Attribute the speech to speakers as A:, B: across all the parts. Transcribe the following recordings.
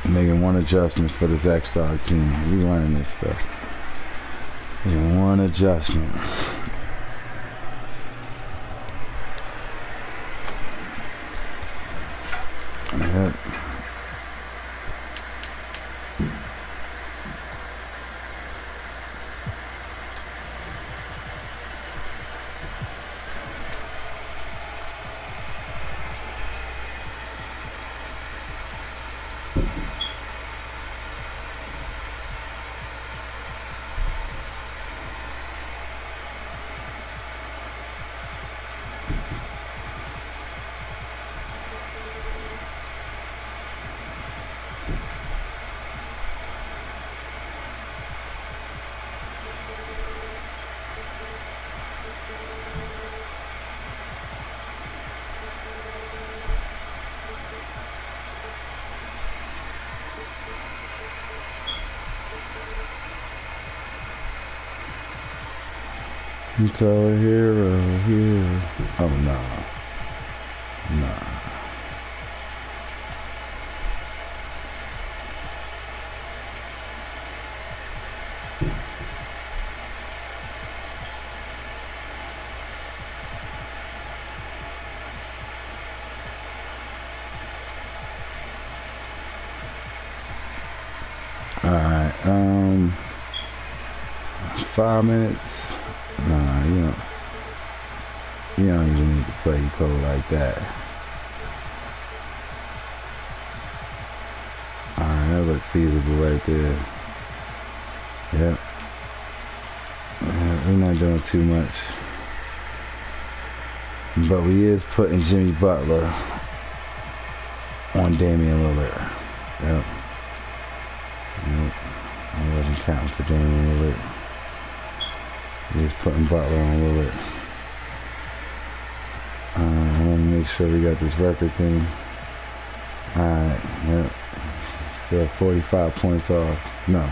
A: Making one adjustment for this X-Star team. We running this stuff. Making one adjustment. Yep. You tell her here. Oh, no. Nah. Alright, 5 minutes. Nah, you don't even need to play code like that. Alright, that looked feasible right there. Yep. We're not doing too much. But we is putting Jimmy Butler on Damian Lillard. Yep. I wasn't counting for Damian Lillard. He's putting Butler on Lillard. I want to make sure we got this record thing. Alright, yep. Still 45 points off. No,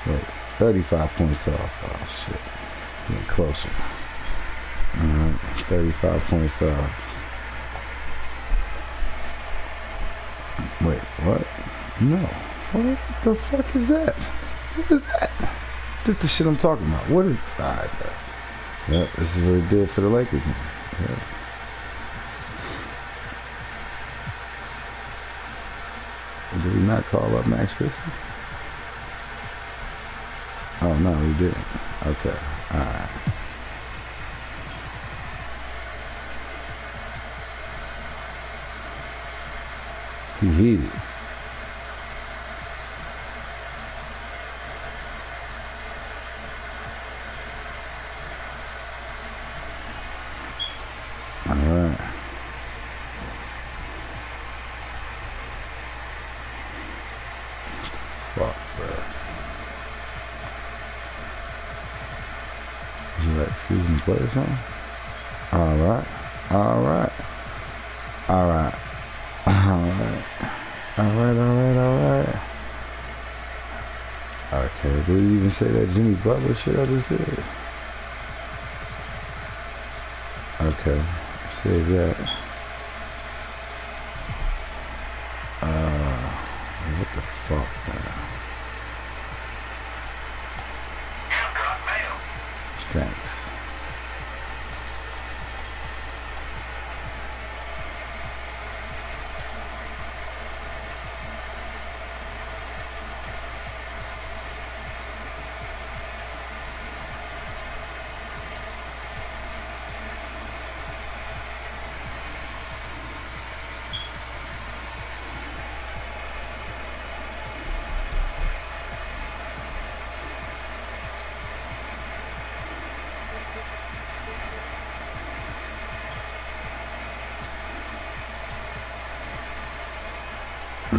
A: wait, 35 points off. Oh shit, getting closer. Alright, 35 points off. Wait, what? No. What the fuck is that? What is that? Just the shit I'm talking about. What is... Alright, yep, this is what it did for the Lakers. Yep. Did we not call up Max Christie? Oh, no, we didn't. Okay, alright. He heated. Alright. Fuck, bro. Is he like fusing play or something? Alright. Alright. Alright. Alright. Alright. Okay, did he even say that Jimmy Butler shit I just did? Okay. Save that. What the fuck, man? Thanks.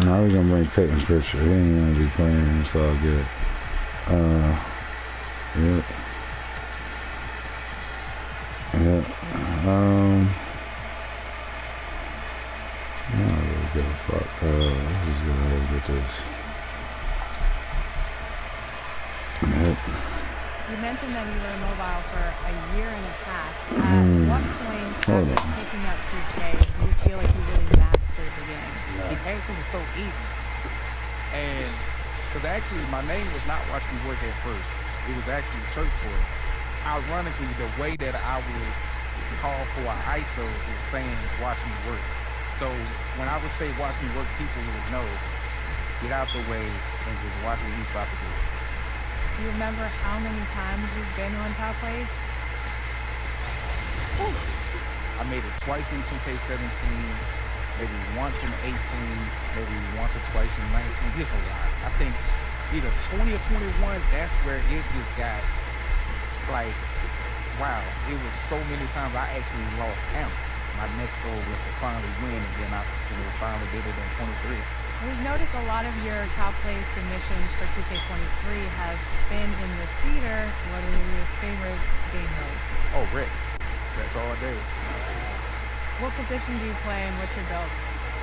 A: Now we're gonna bring Peyton Pritchard. He ain't gonna be playing. It's all good. Yep. Yep. I don't really give a fuck. Let's just go ahead and get this. Yep.
B: You mentioned that you were immobile for a year and a half. At what point after picking up 2K do you feel like you really mastered the game? Be very
C: so easy. And because actually my name was not Watch Me Work at first. It was actually church boy. Ironically, the way that I would call for an ISO is saying watch me work. So when I would say watch me work, people would know, get out the way and just watch what he's about to do.
B: Do you remember how many times you've been on top place?
C: I made it twice in 2K17, maybe once in 18, maybe once or twice in 19. It's a lot. I think either 20 or 21, that's where it just got like, wow, it was so many times I actually lost count. My next goal was to finally win, and then I finally did it in 23.
B: We've noticed a lot of your top play submissions for 2K23 have been in the theater. What are your favorite game modes?
C: Oh, Rick. That's all I did.
B: What position do you play and what's your build?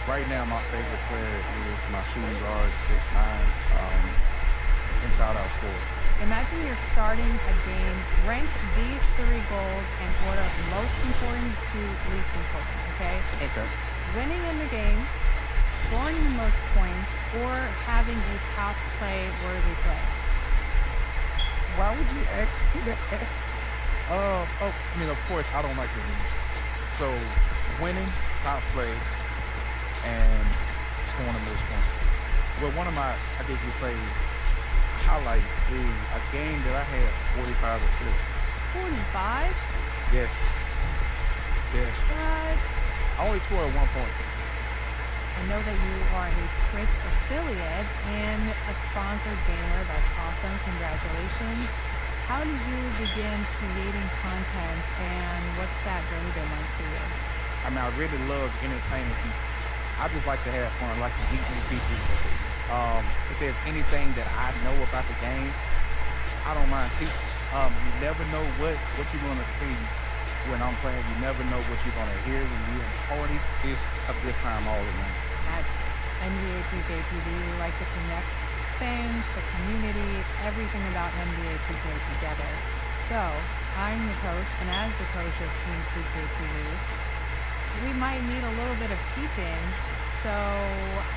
C: Right now, my favorite player is my shooting guard, 6'9", inside out scorer.
B: Imagine you're starting a game. Rank these 3 goals and order most important to least important, okay?
C: Okay.
B: Winning in the game, scoring the most points, or having a top play worthy play.
C: Why would you ask me that? I mean, of course, I don't like to lose. So, winning, top play, and scoring the most points. Well, one of my, I guess you say, highlights is a game that I had 45 assists.
B: 45?
C: Yes. Yes.
B: What?
C: I only scored 1 point.
B: I know that you are a Twitch affiliate and a sponsored gamer. That's awesome. Congratulations. How did you begin creating content, and what's that journey been like for you?
C: I mean, I really love entertaining people. I just like to have fun, like to meet new people. If there's anything that I know about the game, I don't mind teaching. You never know what you're going to see when I'm playing. You never know what you're going to hear when you're in a party. It's a good time all around.
B: At NBA 2K TV, we like to connect fans, the community, everything about NBA 2K together. So, I'm the coach, and as the coach of Team 2K TV, we might need a little bit of teaching. So,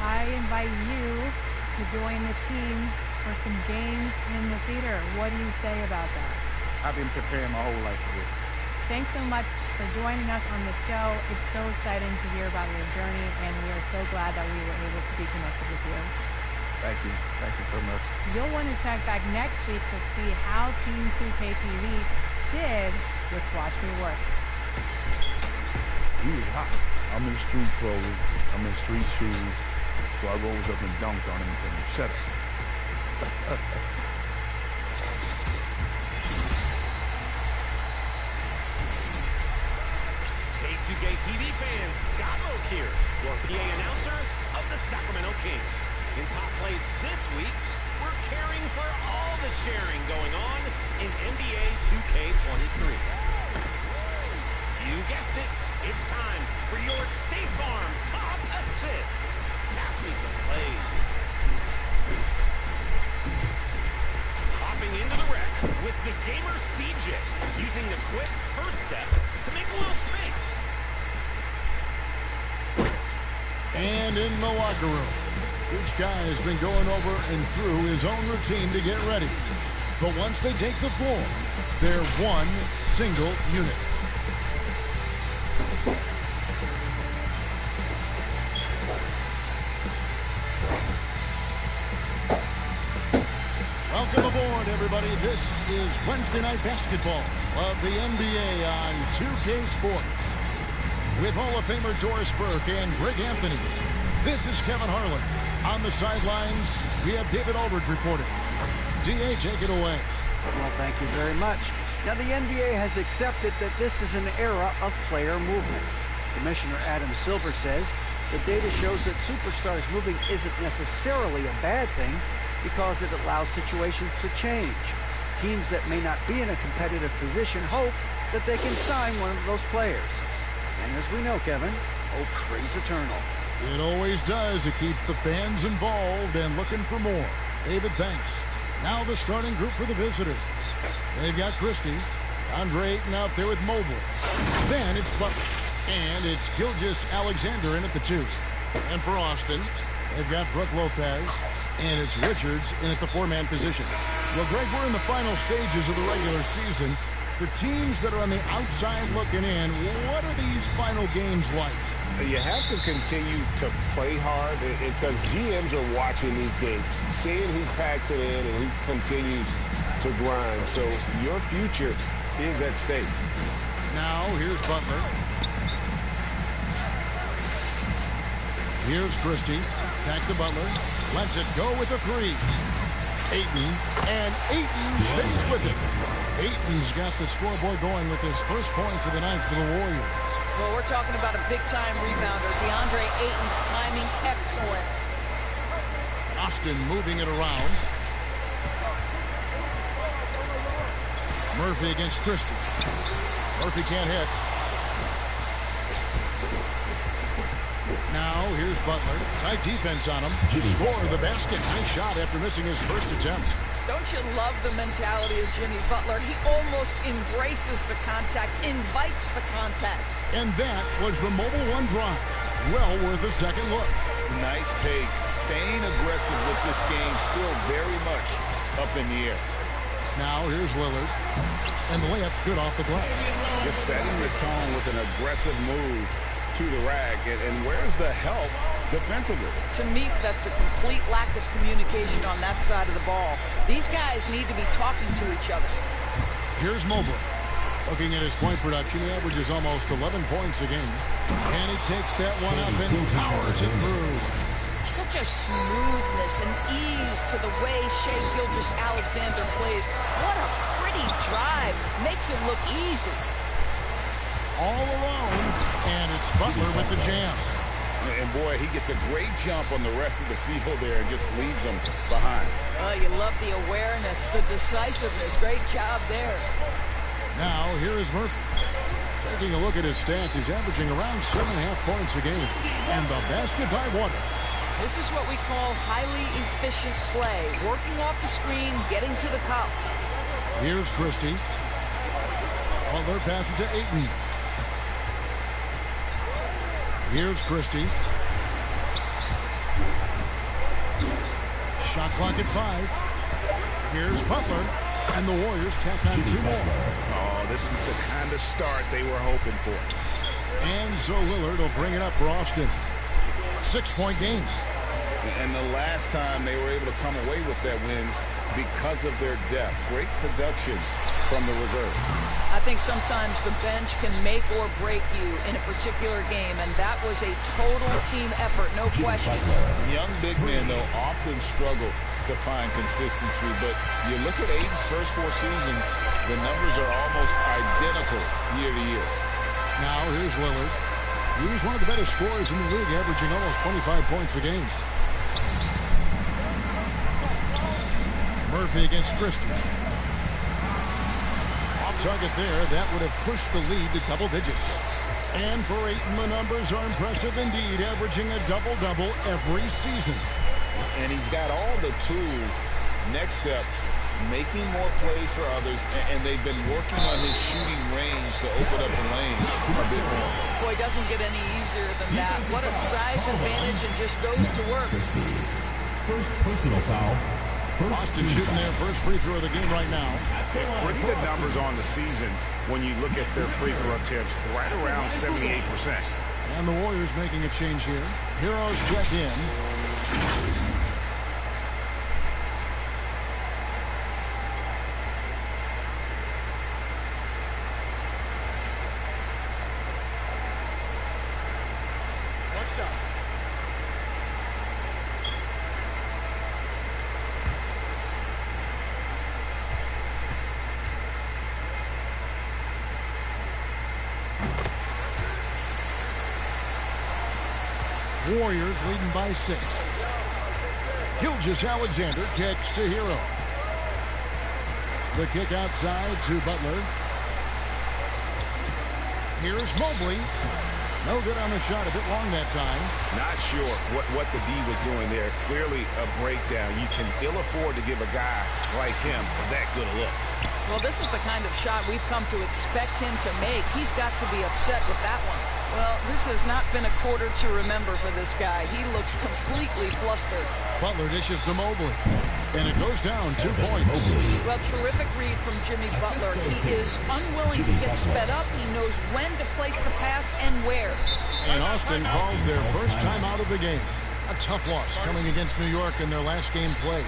B: I invite you to join the team for some games in the theater. What do you say about that?
C: I've been preparing my whole life for this.
B: Thanks so much for joining us on the show. It's so exciting to hear about your journey, and we are so glad that we were able to be connected with you.
C: Thank you. Thank you so much.
B: You'll want to check back next week to see how Team 2K TV did with Watch Me Work.
D: He was hot. I'm in street clothes. I'm in street shoes. So I rose up and dunked on him and told him, shut up.
E: K2K TV fans, Scott Oak here, your PA announcer of the Sacramento Kings. In top plays this week, we're caring for all the sharing going on in NBA 2K23. You guessed it, it's time for your State Farm Top Assists. Pass me some plays. Hopping into the wreck with the gamer CJ, using the quick first step to make a little space.
F: And in the locker room, each guy has been going over and through his own routine to get ready. But once they take the floor, they're one single unit. Welcome aboard, everybody. This is Wednesday Night Basketball of the NBA on 2K Sports. With Hall of Famer Doris Burke and Greg Anthony, this is Kevin Harlan. On the sidelines, we have David Aldridge reporting. DA, take it away.
G: Well, thank you very much. Now, the NBA has accepted that this is an era of player movement. Commissioner Adam Silver says the data shows that superstars moving isn't necessarily a bad thing because it allows situations to change. Teams that may not be in a competitive position hope that they can sign one of those players. And as we know, Kevin, hope springs eternal.
F: It always does. It keeps the fans involved and looking for more. David, thanks. Now the starting group for the visitors. They've got Christie, Andre Ayton out there with Mobile. Then it's Butler. And it's Gilgeous Alexander in at the 2. And for Austin, They've got Brook Lopez, and it's Richards in at the four-man position. Well, Greg, we're in the final stages of the regular season. For teams that are on the outside looking in, what are these final games like?
H: You have to continue to play hard because GMs are watching these games, seeing who packs it in and who continues to grind. So your future is at stake.
F: Now, here's Butler. Here's Christie. Back to Butler. Lets it go with a three. Ayton. And Ayton stays with it. Ayton's got the scoreboard going with his first points of the night for the Warriors.
I: Well, we're talking about a big-time rebounder. DeAndre Ayton's timing excellent.
F: Austin moving it around. Murphy against Christie. Murphy can't hit. Now, here's Butler. Tight defense on him. Score the basket. Nice shot after missing his first attempt.
I: Don't you love the mentality of Jimmy Butler? He almost embraces the contact, invites the contact.
F: And that was the Mobile One drive. Well worth a second look.
H: Nice take. Staying aggressive with this game, still very much up in the air.
F: Now here's Lillard. And the layup's good off the glass.
H: Just setting the tone with an aggressive move to the rack. And where's the help defensively?
I: To me, that's a complete lack of communication on that side of the ball. These guys need to be talking to each other.
F: Here's Mobley. Looking at his point production, he averages almost 11 points a game. And he takes that one up and powers it through.
I: Such a smoothness and ease to the way Shai Gilgeous-Alexander plays. What a pretty drive. Makes it look easy.
F: All alone, and it's Butler with the jam.
H: And boy, he gets a great jump on the rest of the field there and just leaves them behind.
I: You love the awareness, the decisiveness. Great job there.
F: Now, here is Murphy. Taking a look at his stats, he's averaging around 7.5 points a game. And the basket by one.
I: This is what we call highly efficient play. Working off the screen, getting to the cup.
F: Here's Christie. Butler passes to Ayton. Here's Christie. Shot clock at 5. Here's Butler. And the Warriors tack on 2 more.
H: Oh, this is the kind of start they were hoping for.
F: And so Lillard will bring it up for Austin. 6-point game.
H: And the last time they were able to come away with that win because of their depth. Great production from the reserve.
I: I think sometimes the bench can make or break you in a particular game, and that was a total team effort, no question.
H: Young big men, though, often struggle to find consistency, but you look at Ayton's first 4 seasons, the numbers are almost identical year to year.
F: Now here's Lillard. He's one of the better scorers in the league, averaging almost 25 points a game. Murphy against Christie. Off target there, that would have pushed the lead to double digits. And for Ayton, the numbers are impressive indeed, averaging a double-double every season.
H: And he's got all the tools, next steps, making more plays for others, and they've been working on his shooting range to open up the lane a bit more.
I: Boy, it doesn't get any easier than that. What a size advantage, and just goes to work.
J: First personal foul.
F: Austin shooting their first free throw of the game right now.
H: Pretty good numbers on the season when you look at their free throw attempts, right around 78%.
F: And the Warriors making a change here. Heroes check in.
I: What's up?
F: Warriors leading by 6. Gilgeous-Alexander kicks to Hero. The kick outside to Butler. Here's Mobley. No good on the shot, a bit long that time.
H: Not sure what the D was doing there. Clearly a breakdown. You can ill afford to give a guy like him that good a look.
I: Well, this is the kind of shot we've come to expect him to make. He's got to be upset with that one. Well, this has not been a quarter to remember for this guy. He looks completely flustered.
F: Butler dishes to Mobley. And it goes down 2 points.
I: Well, terrific read from Jimmy Butler. He is unwilling to get sped up. He knows when to place the pass and where.
F: And Austin calls their first time out of the game. A tough loss coming against New York in their last game played.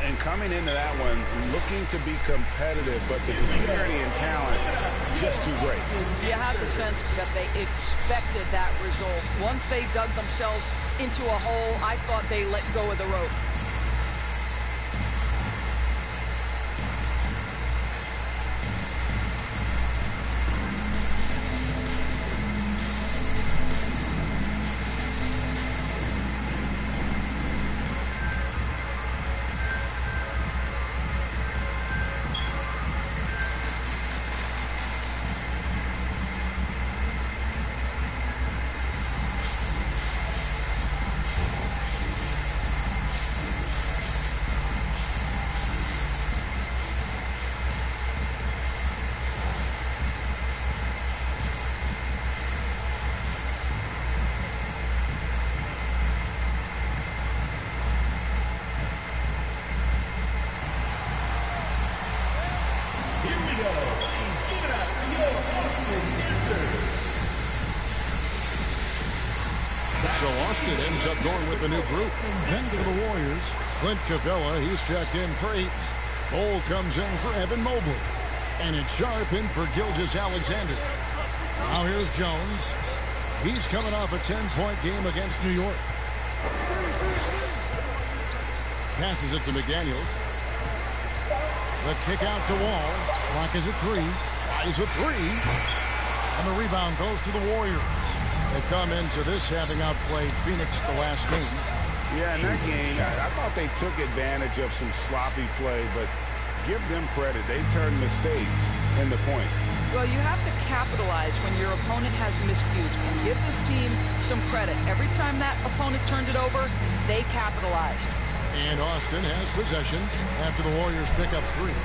H: And coming into that one, looking to be competitive, but the clarity and talent just too great.
I: You have the sense that they expected that result. Once they dug themselves into a hole, I thought they let go of the rope.
F: So Austin ends up going with the new group. Then for the Warriors, Clint Capella, he's checked in for 8. Cole comes in for Evan Mobley. And it's Sharp in for Gilgeous-Alexander. Now here's Jones. He's coming off a 10-point game against New York. Passes it to McDaniels. The kick out to Wall. Clock is at 3. Flies a 3. And the rebound goes to the Warriors. They come into this having outplayed Phoenix the last game.
H: Yeah, in that game, I thought they took advantage of some sloppy play, but give them credit. They turned mistakes into points.
I: Well, you have to capitalize when your opponent has miscues. And give this team some credit. Every time that opponent turned it over, they capitalized.
F: And Austin has possession after the Warriors pick up 3.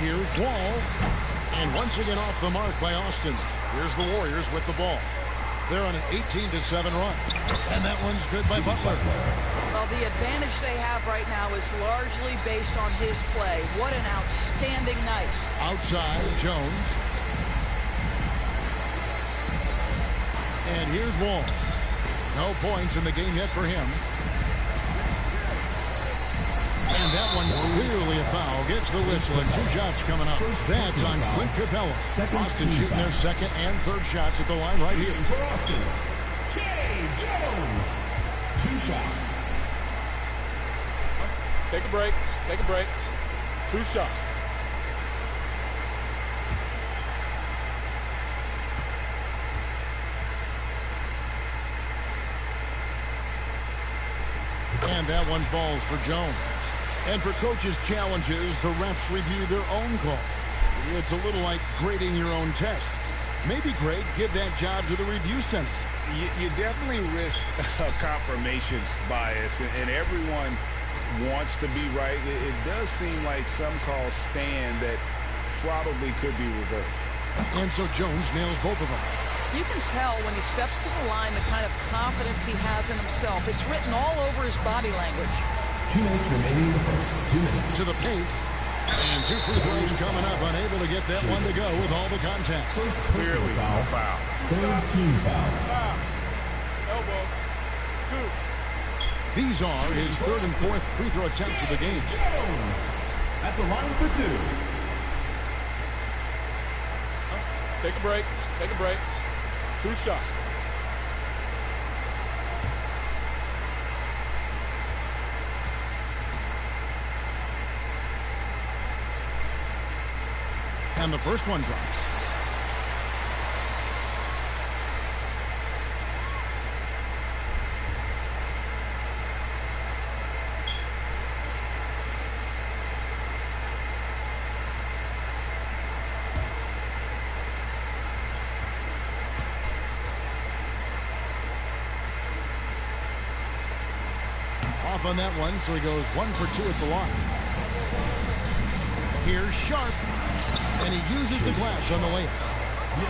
F: Here's Wall. And once again off the mark by Austin. Here's the Warriors with the ball. They're on an 18-7 run. And that one's good by Butler.
I: Well, the advantage they have right now is largely based on his play. What an outstanding night.
F: Outside, Jones. And here's Wall. No points in the game yet for him. And that one clearly a foul. Gets the whistle and 2 shots coming up. That's on Clint Capella. Austin shooting their second and third shots at the line right here.
J: For Austin, Jay Jones. 2 shots.
K: Take a break. Take a break. 2 shots.
F: And that one falls for Jones. And for coaches' challenges, the refs review their own call. It's a little like grading your own test. Maybe grade, give that job to the review center.
H: You definitely risk a confirmation bias, and everyone wants to be right. It does seem like some calls stand that probably could be reversed.
F: And so Jones nails both of them.
I: You can tell when he steps to the line the kind of confidence he has in himself. It's written all over his body language.
J: 2 minutes remaining in the first. 2 minutes.
F: To the paint. And 2 free throws coming up. Unable to get that one to go with all the contact.
J: First
H: Clearly
J: foul.
H: a foul.
J: Third team foul.
K: Elbow. 2.
F: These are his third and fourth free throw attempts of the game.
J: Jones at the line for 2.
K: Take a break. Take a break. 2 shots.
F: And the first one drops. Off on that one, so he goes 1 for 2 at the line. Here's Sharp. And he uses the glass on the layup.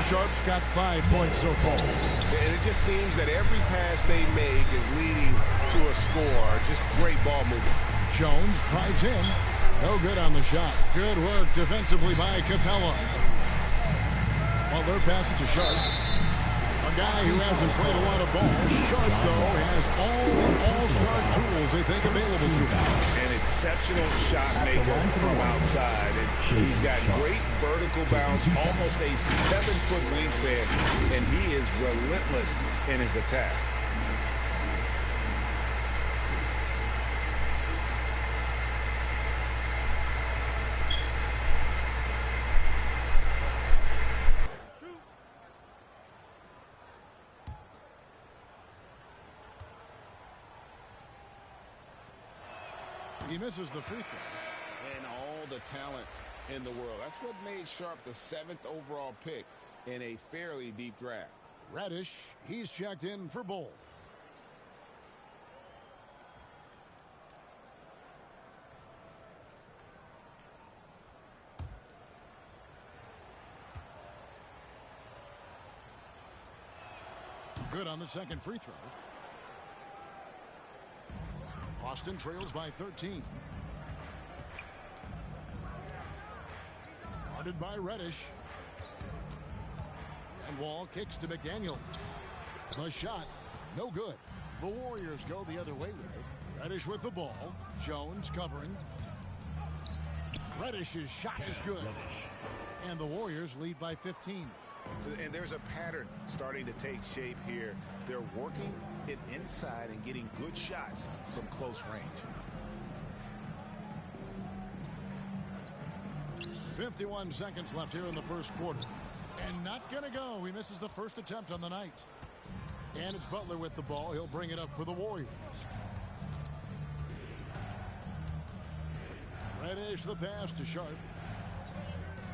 F: Sharp's got 5 points so far.
H: And it just seems that every pass they make is leading to a score. Just great ball movement.
F: Jones tries in. No good on the shot. Good work defensively by Capella. Butler passes to Sharp. A guy who hasn't played a lot of ball. Sharp, though, has all the all-star tools they think available to him.
H: An exceptional shot maker from outside. And he's got great vertical bounce, almost a 7-foot wingspan, and he is relentless in his attack.
F: He misses the free throw.
H: And all the talent in the world. That's what made Sharp the 7th overall pick in a fairly deep draft.
F: Reddish, he's checked in for both. Good on the second free throw. Austin trails by 13. Guarded by Reddish. And Wall kicks to McDaniel. The shot, no good. The Warriors go the other way with it. Reddish with the ball. Jones covering. Reddish's shot is good. And the Warriors lead by 15.
H: And there's a pattern starting to take shape here. They're working it inside and getting good shots from close range.
F: 51 seconds left here in the first quarter. And not going to go. He misses the first attempt on the night. And it's Butler with the ball. He'll bring it up for the Warriors. Reddish the pass to Sharp.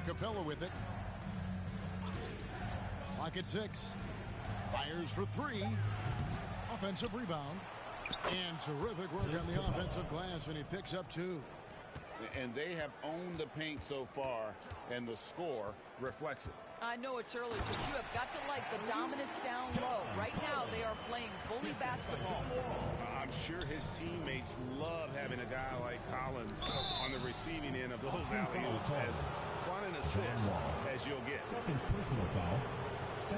F: Capella with it. Clock at 6. Fires for 3. Offensive rebound. And terrific work on the offensive glass, and he picks up 2.
H: And they have owned the paint so far, and the score reflects it.
I: I know it's early, but you have got to like the dominance down low. Right now, they are playing bully basketball.
H: I'm sure his teammates love having a guy like Collins on the receiving end of those alley-oops, as fun and assist as you'll get.
J: Second personal foul.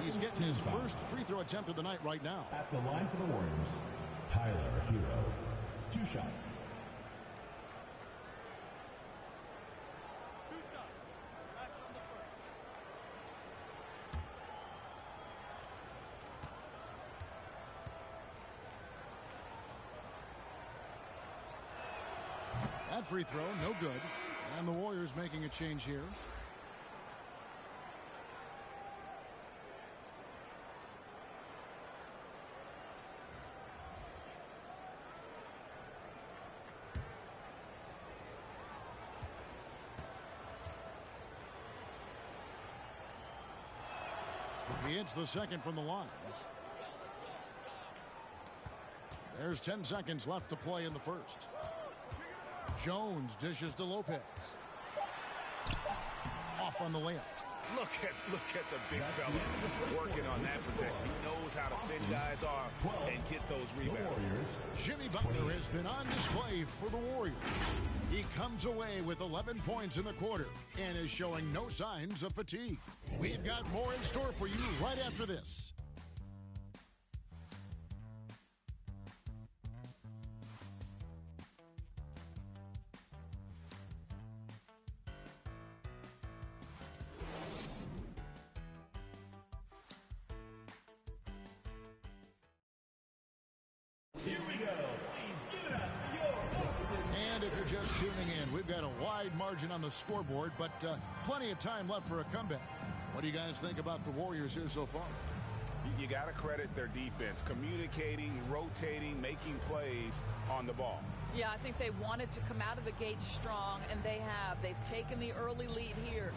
F: He's getting his first free throw attempt of the night right now.
J: At the line for the Warriors, Tyler Hero. 2 shots.
F: That free throw, no good. And the Warriors making a change here. He hits the second from the line. There's 10 seconds left to play in the first. Jones dishes to Lopez. Off on the layup.
H: Look at the big fella working on that possession. He knows how to fend guys off and get those rebounds.
F: Jimmy Butler has been on display for the Warriors. He comes away with 11 points in the quarter and is showing no signs of fatigue. We've got more in store for you right after this. Margin on the scoreboard, but plenty of time left for a comeback. What do you guys think about the Warriors here so far?
H: You got to credit their defense, communicating, rotating, making plays on the ball.
I: Yeah, I think they wanted to come out of the gate strong, and they have. They've taken the early lead here.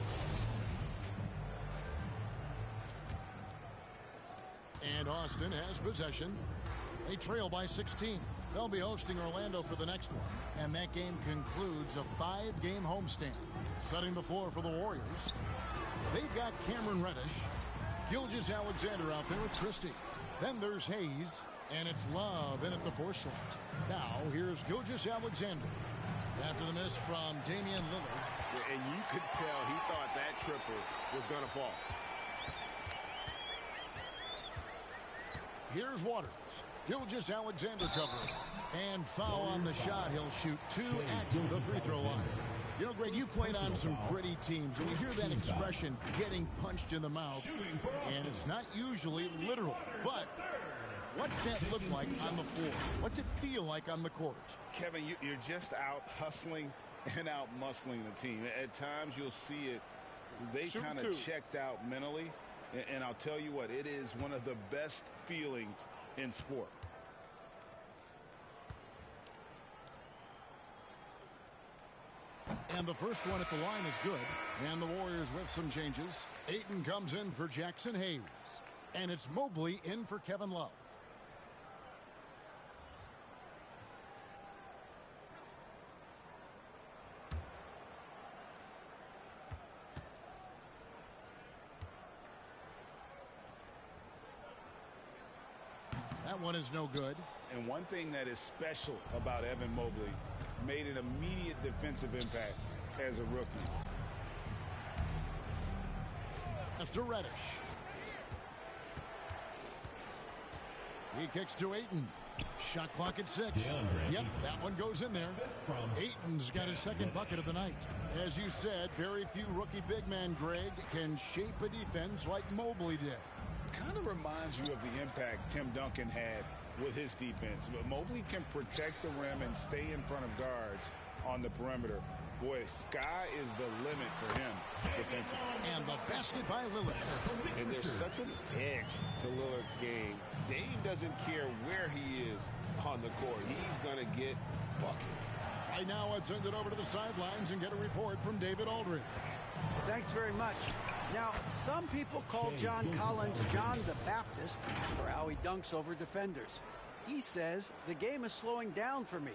F: And Austin has possession. They trail by 16. They'll be hosting Orlando for the next one. And that game concludes a 5-game homestand. Setting the floor for the Warriors. They've got Cameron Reddish, Gilgeous-Alexander out there with Christie. Then there's Hayes, and it's Love in at the 4 slot. Now, here's Gilgeous-Alexander. After the miss from Damian Lillard.
H: Yeah, and you could tell he thought that triple was going to fall.
F: Here's Waters. Gilgeous-Alexander covering. And foul on the shot. He'll shoot 2 at the free throw line. You know, Greg, you played on some pretty teams, and you hear that expression, getting punched in the mouth, and it's not usually literal. But what's that look like on the floor? What's it feel like on the court?
H: Kevin, you're just out hustling and out muscling the team. At times you'll see it. They kind of checked out mentally, and I'll tell you what, it is one of the best feelings in sport.
F: And the first one at the line is good. And the Warriors with some changes. Ayton comes in for Jackson Hayes. And it's Mobley in for Kevin Love. That one is no good.
H: And one thing that is special about Evan Mobley, made an immediate defensive impact as a rookie.
F: After Reddish. He kicks to Ayton. Shot clock at 6. Yep, that one goes in there. Ayton's got his second bucket of the night. As you said, very few rookie big man, Greg, can shape a defense like Mobley did.
H: Kind of reminds you of the impact Tim Duncan had with his defense. But Mobley can protect the rim and stay in front of guards on the perimeter. Boy, sky is the limit for him defensively.
F: And the basket by Lillard.
H: And there's such an edge to Lillard's game. Dame doesn't care where he is on the court. He's going to get buckets.
F: Right now, let's send it over to the sidelines and get a report from David Aldridge.
G: Thanks very much. Now, some people call John Collins John the Baptist for how he dunks over defenders. He says, the game is slowing down for me.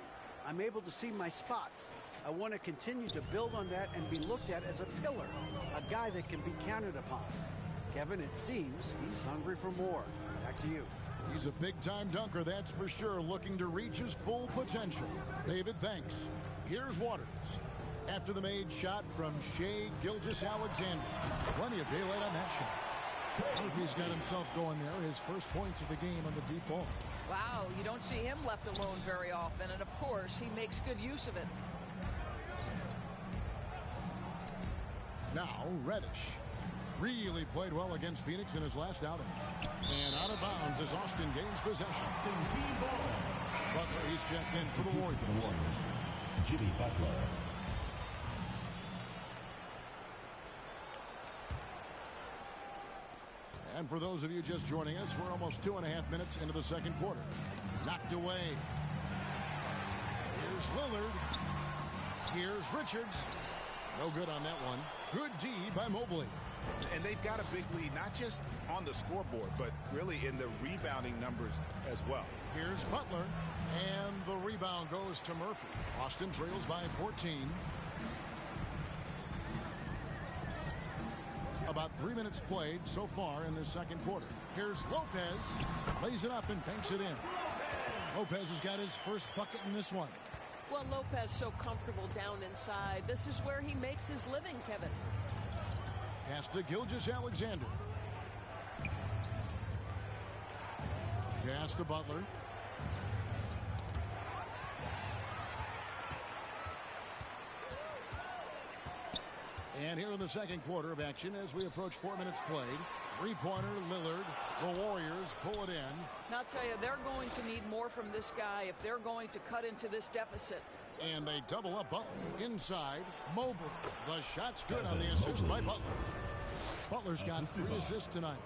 G: I'm able to see my spots. I want to continue to build on that and be looked at as a pillar, a guy that can be counted upon. Kevin, it seems he's hungry for more. Back to you.
F: He's a big-time dunker, that's for sure, looking to reach his full potential. David, thanks. Here's Waters. After the made shot from Shai Gilgeous-Alexander. Plenty of daylight on that shot. Murphy's got himself going there. His first points of the game on the deep ball.
I: Wow, you don't see him left alone very often, and of course, he makes good use of it.
F: Now, Reddish. Really played well against Phoenix in his last outing. And out of bounds as Austin gains possession. Butler, he's checked in for the Warriors.
J: Jimmy Butler.
F: And for those of you just joining us, we're almost 2.5 minutes into the second quarter. Knocked away. Here's Lillard. Here's Richards. No good on that one. Good D by Mobley.
H: And they've got a big lead, not just on the scoreboard, but really in the rebounding numbers as well.
F: Here's Butler. And the rebound goes to Murphy. Austin trails by 14. About 3 minutes played so far in this second quarter. Here's Lopez. Lays it up and banks it in. Lopez has got his first bucket in this one.
I: Well, Lopez so comfortable down inside. This is where he makes his living, Kevin.
F: Pass to Gilgeous-Alexander. Pass to Butler. And here in the second quarter of action as we approach 4 minutes played. Three-pointer, Lillard. The Warriors pull it in.
I: Now, I'll tell you, they're going to need more from this guy if they're going to cut into this deficit.
F: And they double up Butler. Inside, Mobley. The shot's good on the assist by Butler. Butler's got 3 assists tonight.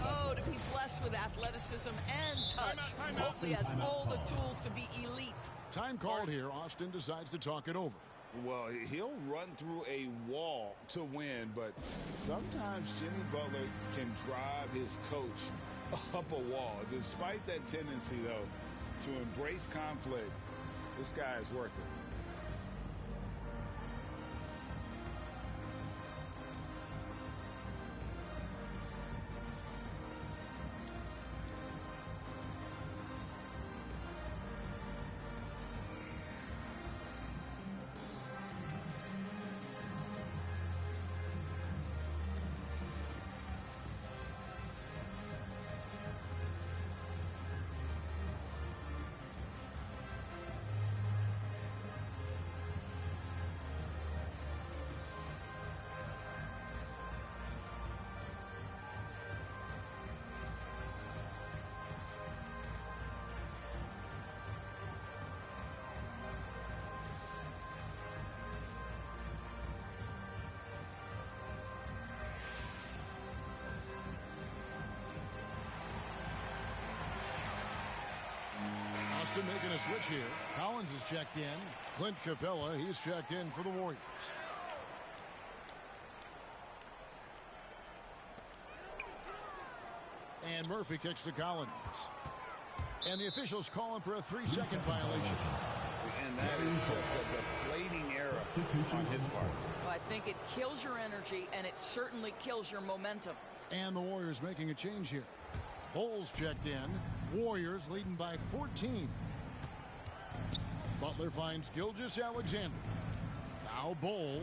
I: Oh, to be blessed with athleticism and touch. Mobley has all the tools to be elite.
F: Time called here. Austin decides to talk it over.
H: Well, he'll run through a wall to win, but sometimes Jimmy Butler can drive his coach up a wall. Despite that tendency, though, to embrace conflict, this guy is worth it.
F: switch here. Collins is checked in. Clint Capella, he's checked in for the Warriors. And Murphy kicks to Collins. And the officials call him for a 3-second violation.
L: And that is just a deflating error on his part.
I: Well, I think it kills your energy, and it certainly kills your momentum.
F: And the Warriors making a change here. Bowles checked in. Warriors leading by 14. Butler finds Gilgeous-Alexander. Now Bol.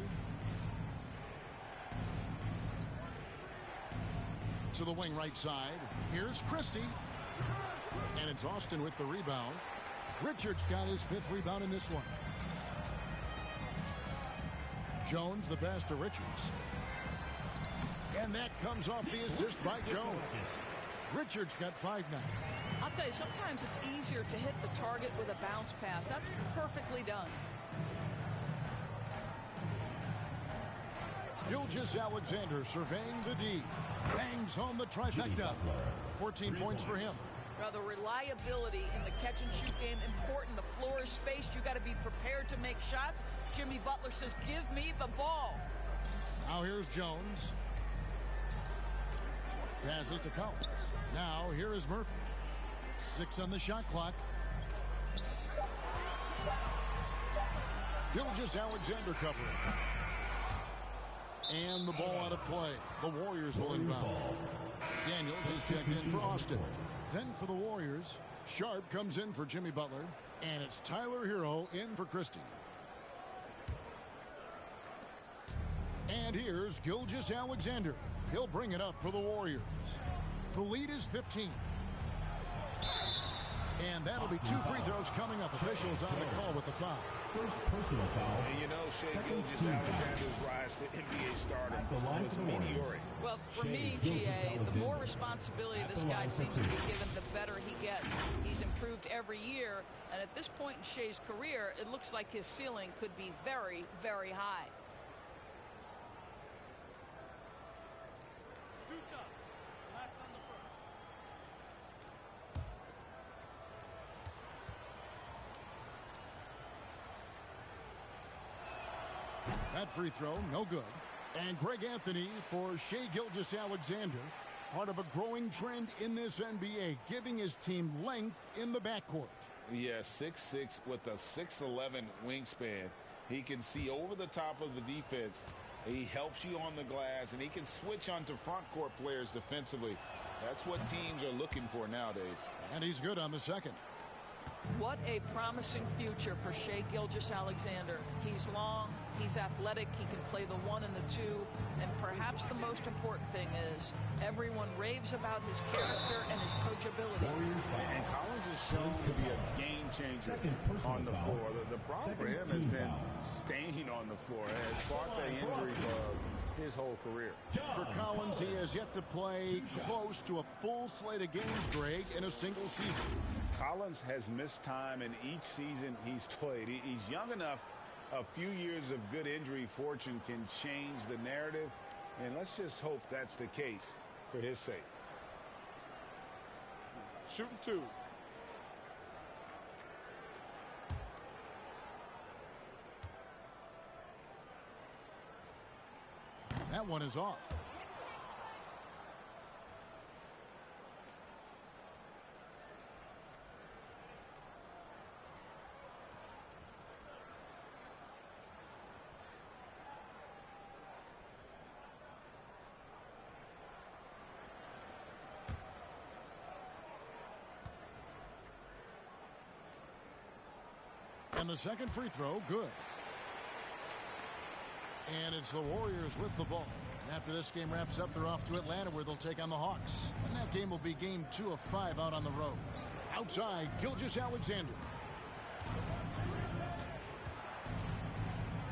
F: To the wing right side. Here's Christie. And it's Austin with the rebound. Richards got his 5th rebound in this one. Jones the pass to Richards. And that comes off the assist by Jones. Richards got 5 now.
I: I'll tell you, sometimes it's easier to hit the target with a bounce pass. That's perfectly done.
F: Gilgeous-Alexander surveying the D. Bangs home the trifecta. 14 points for him.
I: Well, the reliability in the catch-and-shoot game, important. The floor is spaced. You got to be prepared to make shots. Jimmy Butler says, give me the ball.
F: Now here's Jones. Passes to Collins. Now here is Murphy. 6 on the shot clock. Gilgeous-Alexander covering. And the ball out of play. The Warriors will inbound. Daniels is checked in for Austin. Then for the Warriors, Sharp comes in for Jimmy Butler. And it's Tyler Hero in for Christie. And here's Gilgeous-Alexander. He'll bring it up for the Warriors. The lead is 15. And that'll be 2 free throws coming up. Officials on the call with the foul.
J: First personal foul.
H: And you know, Shai Gilgeous-Alexander's rise to NBA stardom was meteoric.
I: Well, for me, GA, the more responsibility this guy seems to be given, the better he gets. He's improved every year, and at this point in Shai's career, it looks like his ceiling could be very, very high.
K: 2 shots. Last on the first.
F: That free throw, no good. And Greg Anthony for Shai Gilgeous-Alexander. Part of a growing trend in this NBA, giving his team length in the backcourt.
H: Yeah, 6'6" with a 6'11" wingspan. He can see over the top of the defense. He helps you on the glass, and he can switch onto front court players defensively. That's what teams are looking for nowadays.
F: And he's good on the second.
I: What a promising future for Shai Gilgeous-Alexander. He's long, he's athletic, he can play the 1 and the 2, and perhaps the most important thing is everyone raves about his character and his coachability.
H: And Collins has shown to be a game changer on the floor. The problem for him has been staying on the floor. Has fought the injury bug his whole career.
F: For Collins, he has yet to play close to a full slate of games, Greg, in a single season.
H: Collins has missed time in each season he's played. He's young enough. A few years of good injury fortune can change the narrative, and let's just hope that's the case for his sake.
K: Shooting 2.
F: That one is off. And the second free throw, good. And it's the Warriors with the ball. And after this game wraps up, they're off to Atlanta, where they'll take on the Hawks. And that game will be game 2 of 5 out on the road. Outside, Gilgeous-Alexander.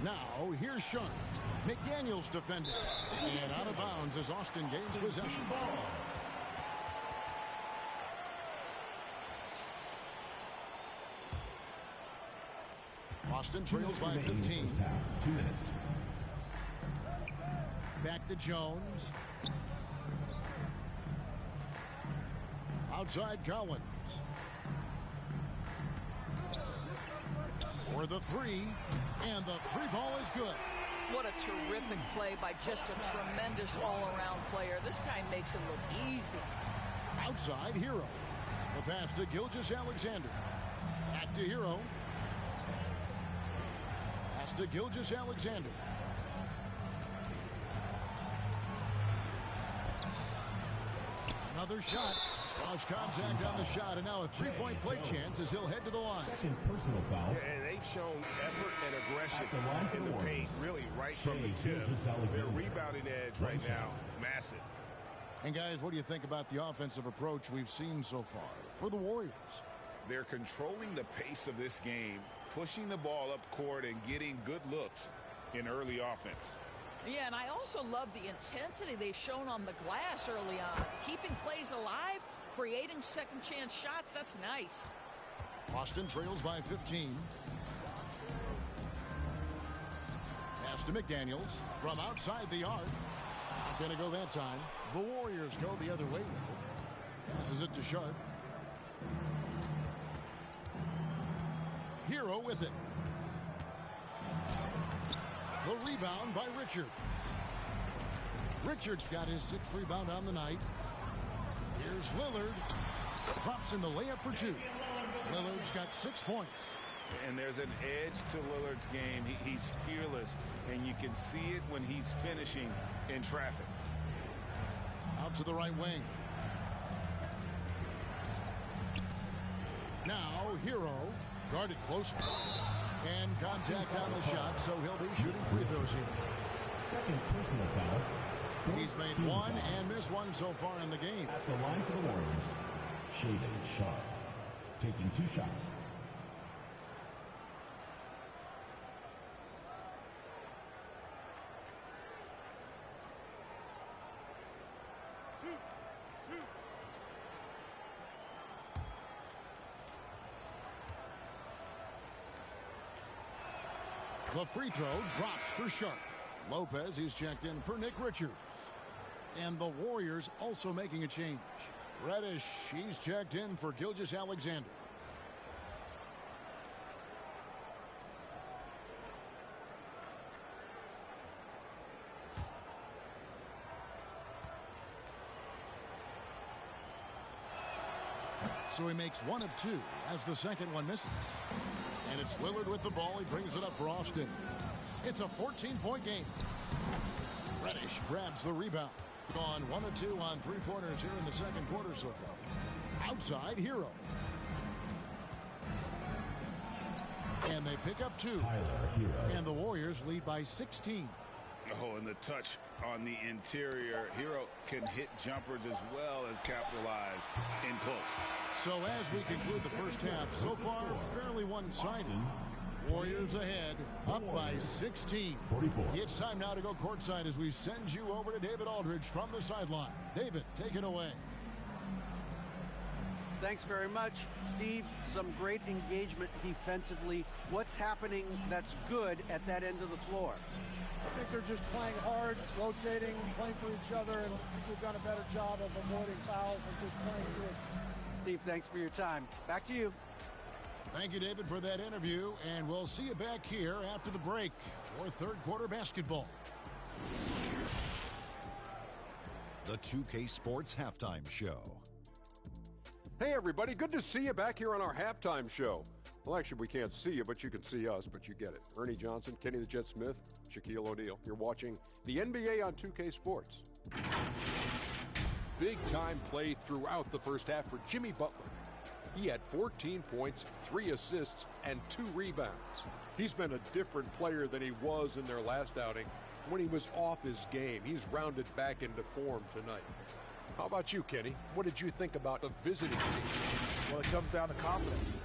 F: Now, here's Sharp. McDaniels defending. And out of bounds as Austin gains possession. Austin trails by 15.
J: 2 minutes.
F: Back to Jones. Outside Collins. For the three, and the three ball is good.
I: What a terrific play by just a tremendous all-around player. This guy makes it look easy.
F: Outside, Hero. The pass to Gilgeous-Alexander. Back to Hero. Pass to Gilgeous-Alexander. Another shot. Cross contact on the shot, and now a three-point play chance as he'll head to the line.
J: Second personal foul.
H: Yeah, and they've shown effort and aggression in the paint, really right from the
J: Shea
H: tip. Their rebounding edge right now, massive.
F: And guys, what do you think about the offensive approach we've seen so far for the Warriors?
L: They're controlling the pace of this game, pushing the ball up court and getting good looks in early offense.
I: Yeah, and I also love the intensity they've shown on the glass early on. Keeping plays alive, creating second chance shots, that's nice.
F: Boston trails by 15. Pass to McDaniels from outside the arc. Not going to go that time. The Warriors go the other way with it. Passes it to Sharp. Hero with it. The rebound by Richards. Richards got his 6th rebound on the night. Here's Lillard. Drops in the layup for 2. Lillard's got 6 points.
L: And there's an edge to Lillard's game. He's fearless, and you can see it when he's finishing in traffic.
F: Out to the right wing. Now Hero. Guarded closely. And contact on the shot, so he'll be shooting free throws here.
J: Second personal foul.
F: He's made one and missed one so far in the game.
J: At the line for the Warriors, Shaden Sharp, taking 2 shots.
F: The free throw drops for Sharp. Lopez is checked in for Nick Richards. And the Warriors also making a change. Reddish, he's checked in for Gilgeous-Alexander. So he makes 1 of 2 as the second one misses. And it's Lillard with the ball. He brings it up for Austin. It's a 14-point game. Reddish grabs the rebound. Gone 1 of 2 on 3-pointers here in the second quarter so far. Outside, Hero. And they pick up 2. And the Warriors lead by 16.
L: Oh, and the touch on the interior. Hero can hit jumpers as well as capitalize in close.
F: So as we conclude the first half, so far fairly one-sided. Warriors ahead, up by 16.
J: 44.
F: It's time now to go courtside as we send you over to David Aldridge from the sideline. David, take it away.
G: Thanks very much, Steve. Some great engagement defensively. What's happening that's good at that end of the floor?
M: I think they're just playing hard, rotating, playing for each other, and I think we've done a better job of avoiding fouls and just playing good.
G: Steve, thanks for your time. Back to you.
F: Thank you, David, for that interview, and we'll see you back here after the break for third quarter basketball.
N: The 2K Sports Halftime Show.
O: Hey, everybody. Good to see you back here on our halftime show. Well, actually, we can't see you, but you can see us, but you get it. Ernie Johnson, Kenny the Jet Smith, Shaquille O'Neal. You're watching the NBA on 2K Sports. Big-time play throughout the first half for Jimmy Butler. He had 14 points, 3 assists, and 2 rebounds. He's been a different player than he was in their last outing when he was off his game. He's rounded back into form tonight. How about you, Kenny? What did you think about the visiting team?
K: Well, it comes down to confidence.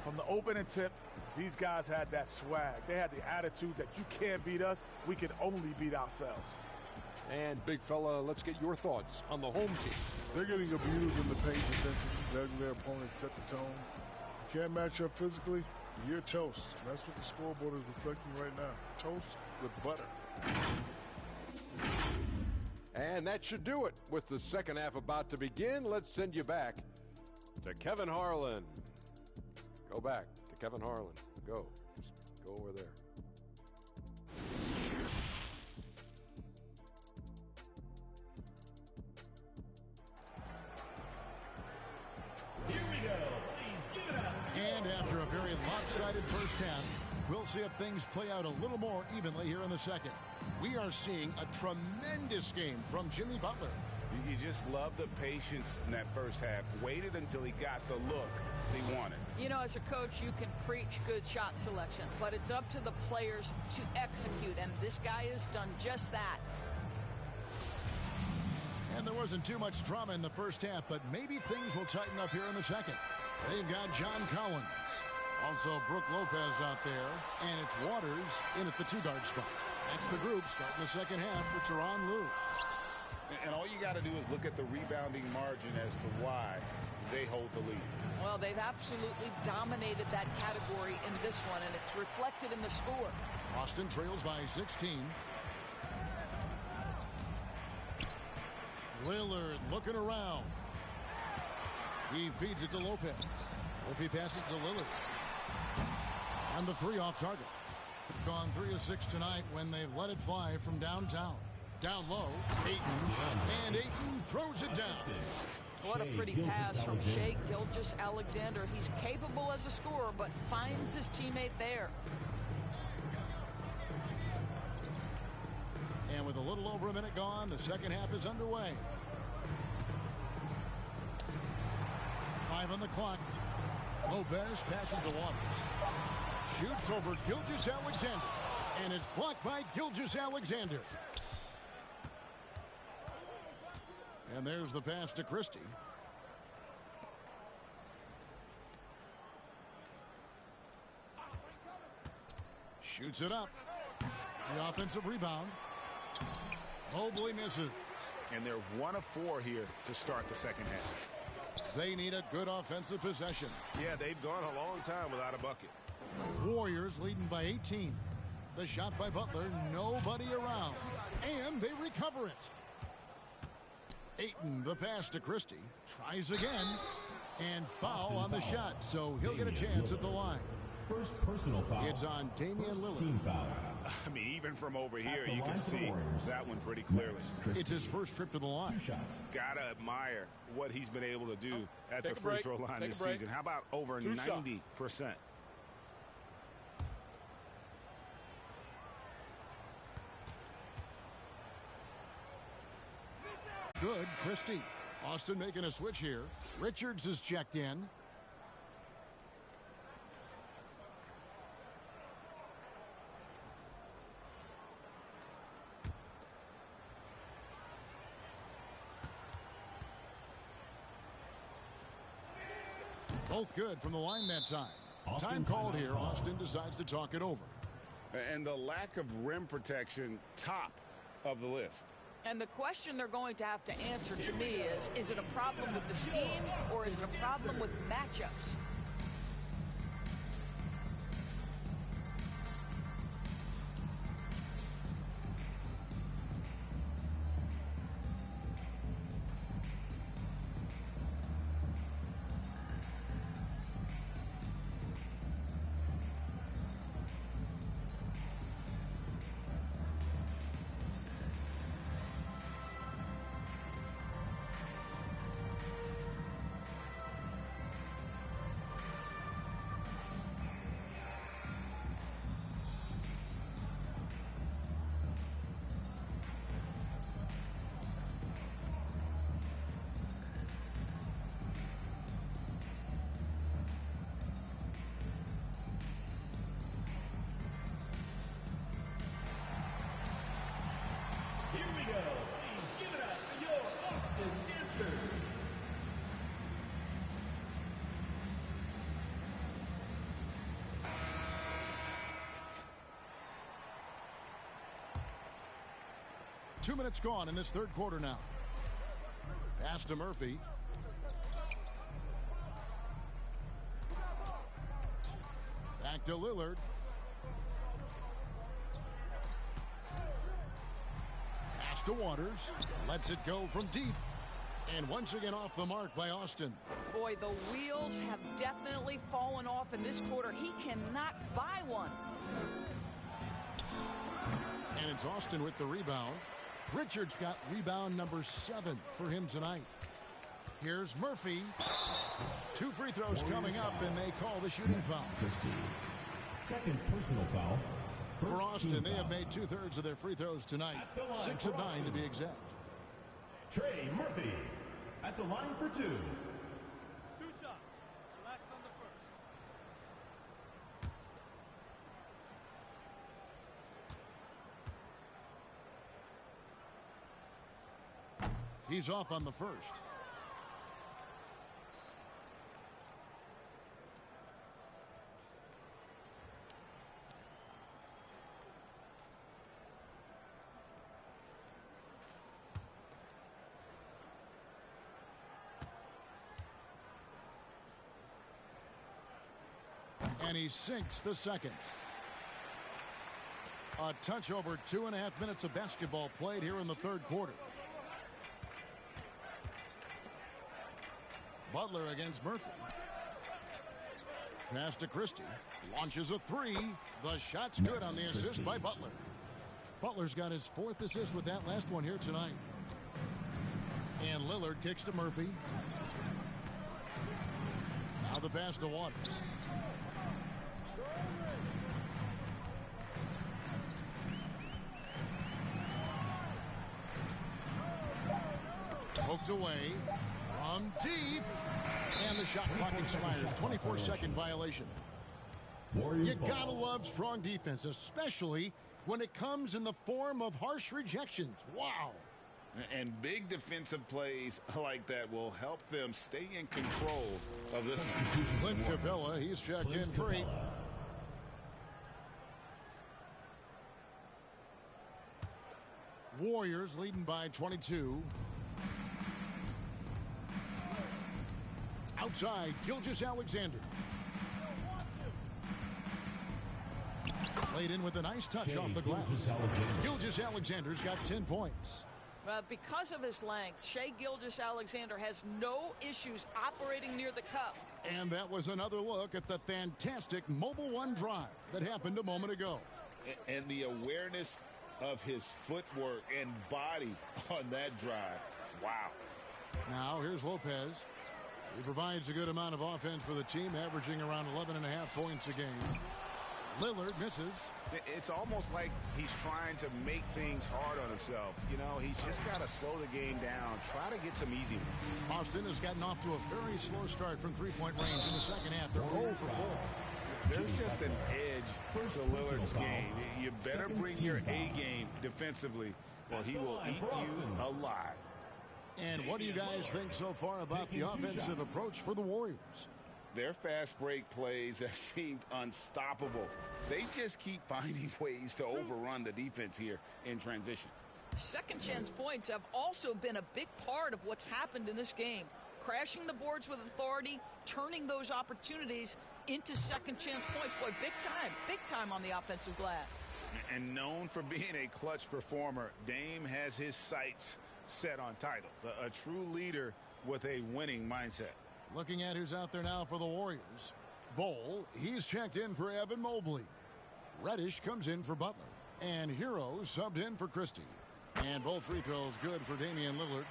K: From the opening tip, these guys had that swag. They had the attitude that you can't beat us, we can only beat ourselves.
O: And, big fella, let's get your thoughts on the home team.
P: They're getting abused in the paint defensively, letting their opponents set the tone. You can't match up physically, you're toast. And that's what the scoreboard is reflecting right now. Toast with butter.
O: And that should do it. With the second half about to begin, let's send you back to Kevin Harlan. Go back to Kevin Harlan, go. Just go over there.
F: Here we go. Please give it up. And after a very lopsided first half, we'll see if things play out a little more evenly here in the second. We are seeing a tremendous game from Jimmy Butler.
L: You just love the patience in that first half. Waited until he got the look he wanted.
I: You know, as a coach, you can preach good shot selection, but it's up to the players to execute, and this guy has done just that.
F: And there wasn't too much drama in the first half, but maybe things will tighten up here in the second. They've got John Collins. Also Brook Lopez out there, and it's Waters in at the two-guard spot. That's the group starting the second half for Tyronn Lue.
L: And all you got to do is look at the rebounding margin as to why they hold the lead.
I: Well, they've absolutely dominated that category in this one, and it's reflected in the score.
F: Austin trails by 16. Lillard looking around. He feeds it to Lopez. Murphy passes to Lillard. And the three off target. Gone 3 of 6 tonight when they've let it fly from downtown. Down low, Ayton, and Ayton throws it down.
I: What a pretty pass from Shai Gilgeous-Alexander. He's capable as a scorer, but finds his teammate there.
F: And with a little over a minute gone, the second half is underway. 5 on the clock. Lopez passes to Waters. Shoots over Gilgeous-Alexander. And it's blocked by Gilgeous-Alexander. And there's the pass to Christie. Shoots it up. The offensive rebound. Mobley misses.
L: And they're 1 of 4 here to start the second half.
F: They need a good offensive possession.
L: Yeah, they've gone a long time without a bucket.
F: Warriors leading by 18. The shot by Butler, nobody around. And they recover it. Ayton, the pass to Christie. Tries again. And foul on the shot, so he'll get a chance at the line.
J: First personal foul.
F: It's on Damian Lillard.
J: Team foul.
L: I mean, even from over here, you can see that one pretty clearly.
F: It's his first trip to the line.
J: 2 shots.
L: Gotta admire what he's been able to do at the free throw line this season. How about over 90%?
F: Good, Christie. Austin making a switch here. Richards is checked in. Both good from the line that time. Time called here. Austin decides to talk it over.
L: And the lack of rim protection, top of the list.
I: And the question they're going to have to answer to me is it a problem with the scheme or is it a problem with matchups?
F: Here we go. Please give it up for your Austin dancers. Two minutes gone in this third quarter now. Pass to Murphy. Back to Lillard. Pass to Waters. Lets it go from deep. And once again off the mark by Austin.
I: Boy, the wheels have definitely fallen off in this quarter. He cannot buy one.
F: And it's Austin with the rebound. Richards got rebound number 7 for him tonight. Here's Murphy. 2 free throws coming up, and they call the shooting foul.
J: Second personal foul.
F: For Austin, they have made 2/3 of their free throws tonight. 6 of 9 to be exact.
J: Trey Murphy at the line for 2.
M: 2 shots. Relax on the first.
F: He's off on the first. And he sinks the second. A touch over 2.5 minutes of basketball played here in the third quarter. Butler against Murphy. Pass to Christie. Launches a 3. The shot's good on the assist by Butler. Butler's got his 4th assist with that last one here tonight. And Lillard kicks to Murphy. Now the pass to Waters. Poked away from deep. And the shot clock expires. 24-second violation. You gotta love strong defense, especially when it comes in the form of harsh rejections. Wow.
L: And big defensive plays like that will help them stay in control of this.
F: Clint Capella, he's checked in for 8. Warriors leading by 22. Outside, Gilgeous-Alexander. Laid in with a nice touch off the glass. Gilgeous-Alexander's got 10 points.
I: Because of his length, Shai Gilgeous-Alexander has no issues operating near the cup.
F: And that was another look at the fantastic Mobile One drive that happened a moment ago.
L: And the awareness of his footwork and body on that drive. Wow.
F: Now here's Lopez. He provides a good amount of offense for the team, averaging around 11.5 points a game. Lillard misses.
L: It's almost like he's trying to make things hard on himself. You know, he's just got to slow the game down, try to get some easy ones.
F: Austin has gotten off to a very slow start from three-point range in the second half. They're 0 for 4.
L: There's just an edge to Lillard's game. You better bring your A game defensively, or he will eat you alive.
F: And what do you guys think so far about the offensive approach for the Warriors?
L: Their fast break plays have seemed unstoppable. They just keep finding ways to overrun the defense here in transition.
I: Second chance points have also been a big part of what's happened in this game. Crashing the boards with authority, turning those opportunities into second chance points. Boy, big time on the offensive glass.
L: And known for being a clutch performer, Dame has his sights set on titles. A true leader with a winning mindset.
F: Looking at who's out there now for the Warriors. Bol, he's checked in for Evan Mobley. Reddish comes in for Butler. And Hero subbed in for Christie. And both free throws good for Damian Lillard.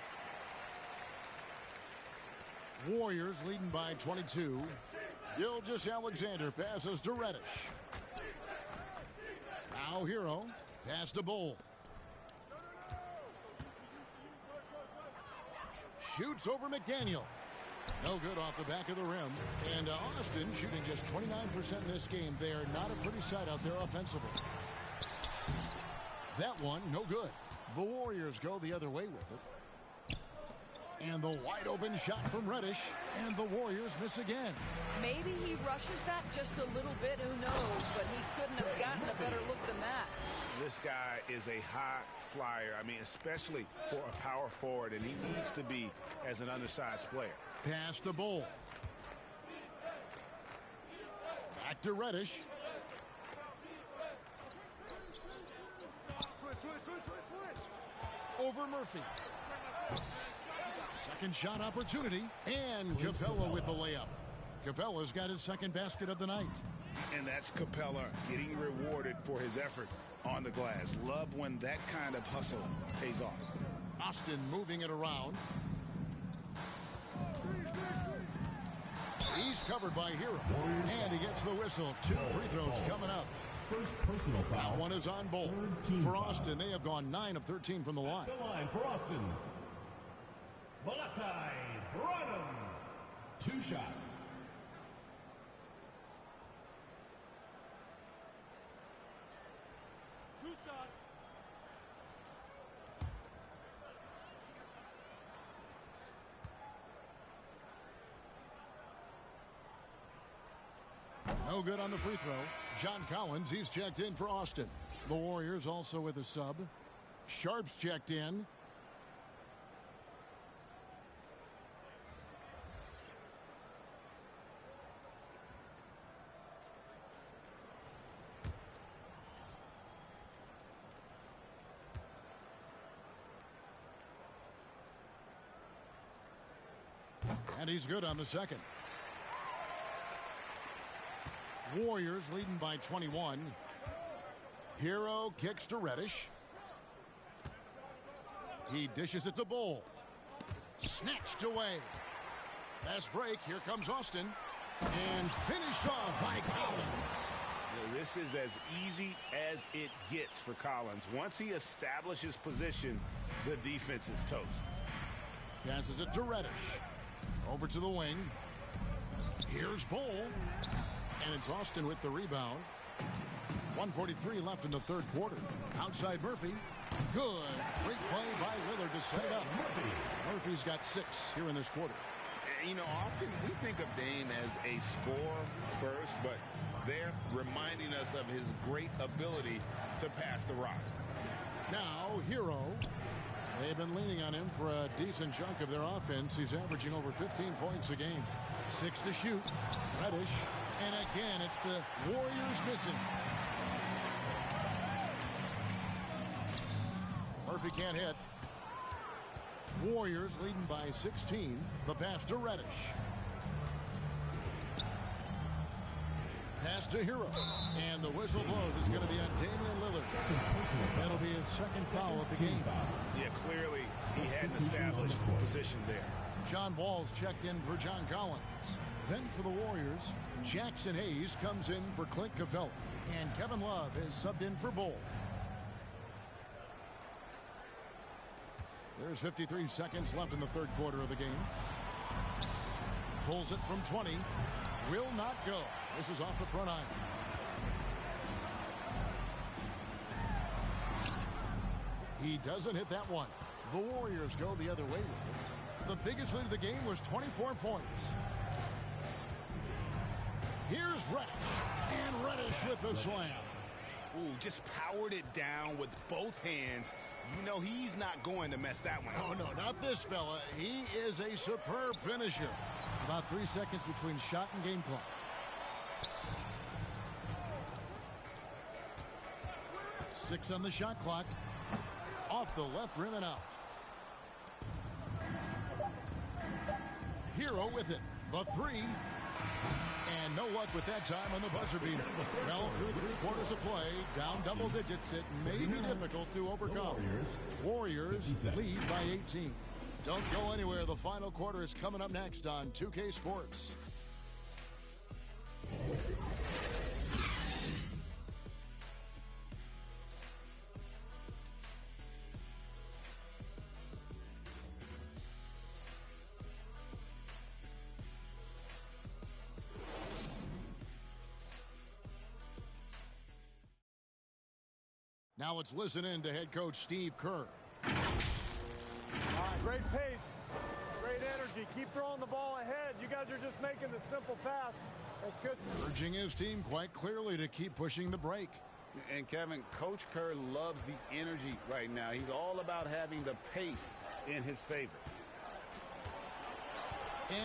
F: Warriors leading by 22. Gilgeous-Alexander passes to Reddish. Now Hero. Pass to Bol. Shoots over McDaniel. No good off the back of the rim. And Austin shooting just 29% in this game. They are not a pretty sight out there offensively. That one, no good. The Warriors go the other way with it. And the wide open shot from Reddish. And the Warriors miss again.
I: Maybe he rushes that just a little bit. Who knows? But he couldn't have gotten a better look than that.
L: This guy is a high flyer. I mean, especially for a power forward. And he needs to be as an undersized player.
F: Pass to Bol. Back to Reddish. Over Murphy. Second shot opportunity, and Capella with the layup. Capella's got his second basket of the night.
L: And that's Capella getting rewarded for his effort on the glass. Love when that kind of hustle pays off.
F: Austin moving it around. He's covered by Hero. And he gets the whistle. 2 free throws coming up.
J: First personal foul.
F: That one is on Bolt. For Austin, they have gone 9 of 13 from the line.
J: The line for Austin. Malachi Branham. 2 shots.
F: No good on the free throw. John Collins, he's checked in for Austin. The Warriors also with a sub. Sharp's checked in. And he's good on the second. Warriors leading by 21. Hero kicks to Reddish. He dishes it to Bull. Snatched away. Fast break. Here comes Austin. And finished off by Collins.
L: Yeah, this is as easy as it gets for Collins. Once he establishes position, the defense is toast.
F: Passes it to Reddish. Over to the wing. Here's Bull. And it's Austin with the rebound. 1:43 left in the third quarter. Outside Murphy. Good. Great play by Lillard to set it up. Murphy's got 6 here in this quarter.
L: You know, often we think of Dame as a scorer first, but they're reminding us of his great ability to pass the rock.
F: Now, Hero. They've been leaning on him for a decent chunk of their offense. He's averaging over 15 points a game. 6 to shoot. Reddish. And again, it's the Warriors missing. Murphy can't hit. Warriors leading by 16. The pass to Reddish. Pass to Hero. And the whistle blows. It's going to be on Damian Lillard. That'll be his second foul of the game.
L: Yeah, clearly he hadn't established position there.
F: John Wall's checked in for John Collins. Then for the Warriors, Jackson Hayes comes in for Clint Capella. And Kevin Love is subbed in for Bull. There's 53 seconds left in the third quarter of the game. Pulls it from 20. Will not go. This is off the front iron. He doesn't hit that one. The Warriors go the other way with it. The biggest lead of the game was 24 points. Here's Reddish. And Reddish with the slam.
L: Ooh, just powered it down with both hands. You know he's not going to mess that one up.
F: Oh, no, not this fella. He is a superb finisher. About 3 seconds between shot and game clock. Six on the shot clock. Off the left rim and out. Hero with it. The 3. And no luck with that time on the buzzer beater. Well, through 3 quarters of play, down double digits, it may be difficult to overcome. Warriors lead by 18. Don't go anywhere. The final quarter is coming up next on 2K Sports. Now let's listen in to head coach Steve Kerr.
M: All right, great pace, great energy. Keep throwing the ball ahead. You guys are just making the simple pass. That's good.
F: Urging his team quite clearly to keep pushing the break.
L: And Kevin, Coach Kerr loves the energy right now. He's all about having the pace in his favor.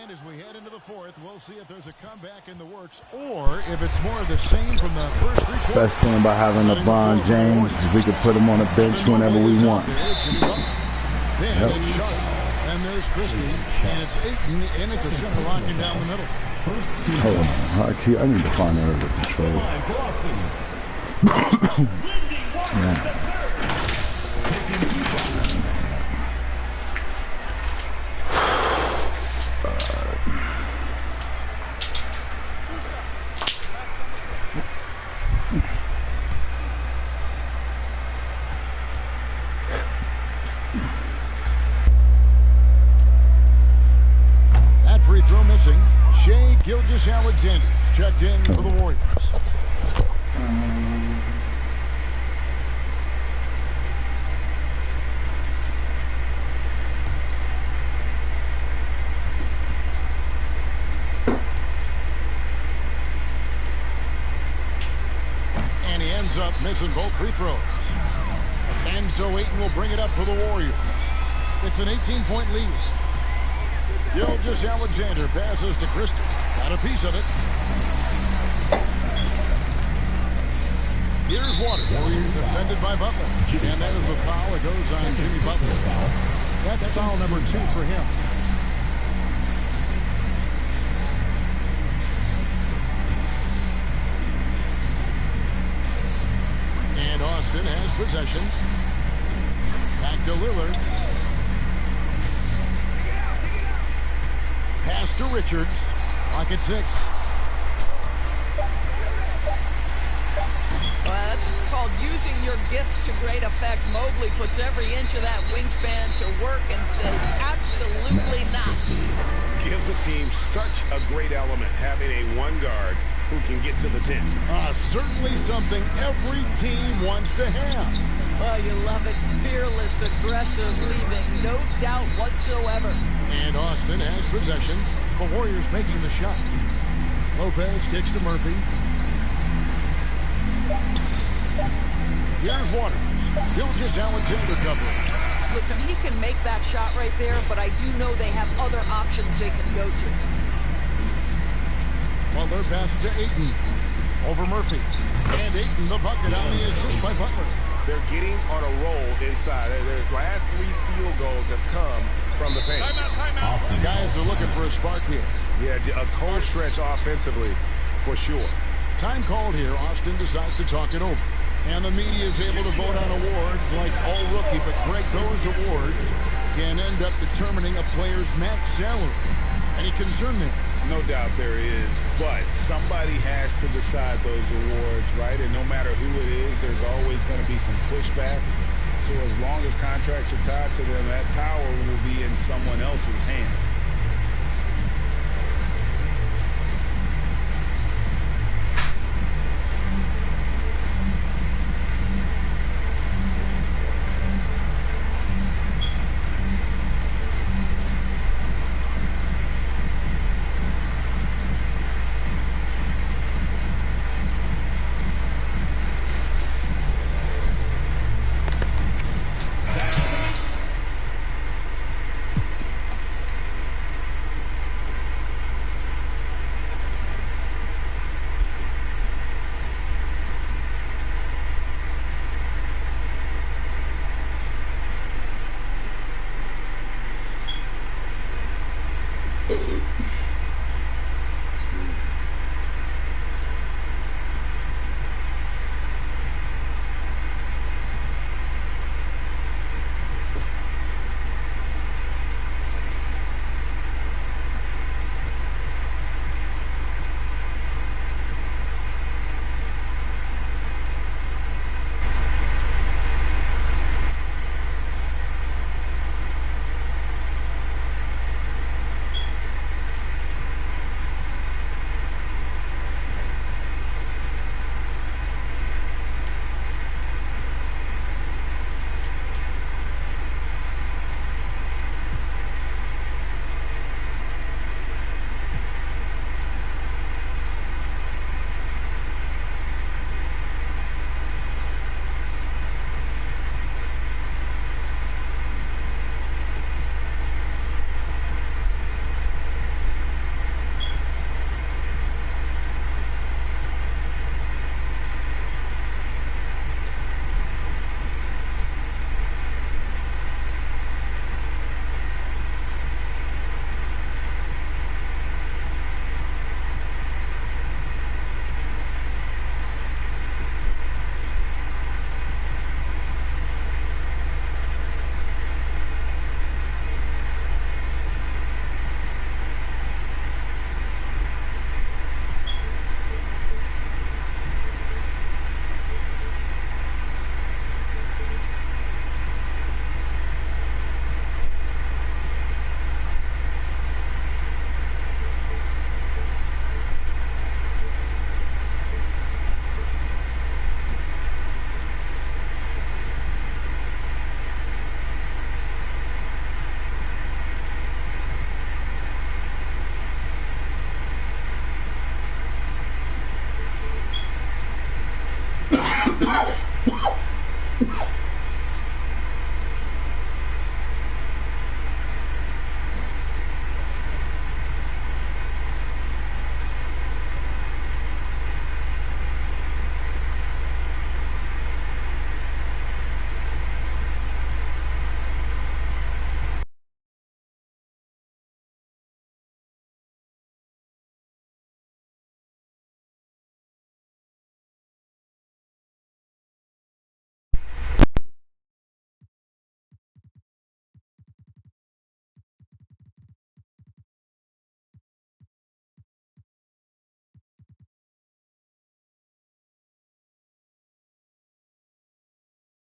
F: And as we head into the fourth, we'll see if there's a comeback in the works or if it's more of the same from the first 3 quarters.
A: Best thing about having LeBron James is we can put him on the bench whenever we want.
F: Then Sharp And there's Christie, and it's Ayton in at the center, locking down the middle.
A: Hold on. I need to find out the control. Yeah.
F: That free throw missing. Shai Gilgeous-Alexander checked in for the Warriors. And he ends up missing both free throws. And so Ayton will bring it up for the Warriors. It's an 18-point lead. Gilgeous-Alexander passes to Christie. Got a piece of it. Here's Water. Warriors defended by Butler. And that is a foul. It goes on Jimmy Butler. That's foul number 2 for him. And Austin has possession. Back to Lillard. Pass to Richards. Clock at 6.
I: Well, that's called using your gifts to great effect. Mobley puts every inch of that wingspan to work and says, absolutely not.
H: Gives the team such a great element, having a one guard who can get to the 10.
F: Certainly something every team wants to have.
I: Oh, you love it. Fearless, aggressive, leaving no doubt whatsoever.
F: And Austin has possession. The Warriors making the shot. Lopez kicks to Murphy. Here's Waters. Gilgeous-Alexander covering.
I: Listen, he can make that shot right there, but I do know they have other options they can go to.
F: Butler passes to Ayton. Over Murphy. And Ayton the bucket on the assist by Butler.
H: They're getting on a roll inside. Their last 3 field goals have come from the paint.
F: Timeout. Guys are looking for a spark here.
H: Yeah, a cold stretch offensively, for sure.
F: Time called here. Austin decides to talk it over. And the media is able to vote on awards like all rookie, but Greg, those awards can end up determining a player's max salary. Any concern there?
L: No doubt there is, but somebody has to decide those awards, right? And no matter who it is, there's always going to be some pushback. So as long as contracts are tied to them, that power will be in someone else's hands.